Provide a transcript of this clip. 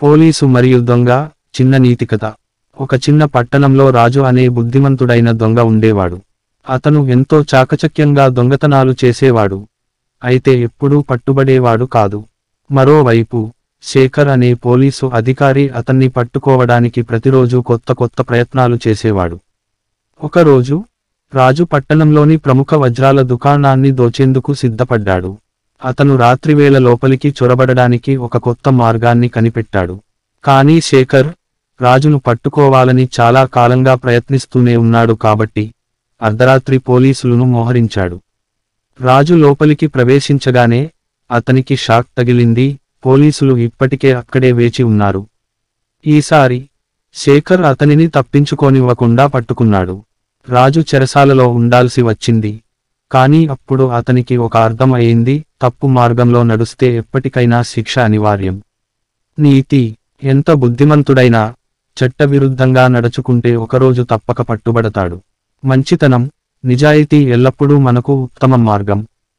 Police మరియు దొంగ, చిన్న నీతికథ. ఒక చిన్న పట్టణంలో రాజు అనే బుద్ధిమంతుడైన దొంగ ఉండేవాడు. అతను ఎంతో చాకచక్యంగా దొంగతనాలు చేసేవాడు. అయితే ఎప్పుడూ పట్టుబడేవాడు కాదు. మరోవైపు శేఖర్ అనే పోలీసు అధికారి అతన్ని పట్టుకోవడానికి ప్రతిరోజు కొత్త కొత్త ప్రయత్నాలు చేసేవాడు. ఒకరోజు రాజు పట్టణంలోని ప్రముఖ వజ్రాల దుకాణాన్ని దోచేందుకు సిద్ధపడ్డాడు. అతను రాత్రివేళ లోపలికి చొరబడడానికి ఒక కొత్త మార్గాన్ని కనిపెట్టాడు. కానీ శేఖర్ రాజును పట్టుకోవాలని చాలా కాలంగా ప్రయత్నిస్తూనే ఉన్నాడు కాబట్టి అర్ధరాత్రి పోలీసులను మోహరించాడు. రాజు లోపలికి ప్రవేశించగానే అతనికి షాక్ తగిలింది. పోలీసులు ఇప్పటికే అక్కడే వేచి ఉన్నారు. ఈసారి శేఖర్ అతనిని తప్పించుకోనివ్వకుండా పట్టుకున్నాడు. రాజు చెరసాలలో ఉండాల్సి వచ్చింది. కానీ అప్పుడు అతనికి ఒక అర్థం అయింది, తప్పు మార్గంలో నడుస్తే ఎప్పటికైనా శిక్ష అనివార్యం. నీతి ఎంత బుద్ధిమంతుడైనా చట్టవిరుద్ధంగా నడుచుకుంటే ఒకరోజు తప్పక పట్టుబడతాడు. మంచితనం, నిజాయితీ ఎల్లప్పుడూ మనకు ఉత్తమ మార్గం.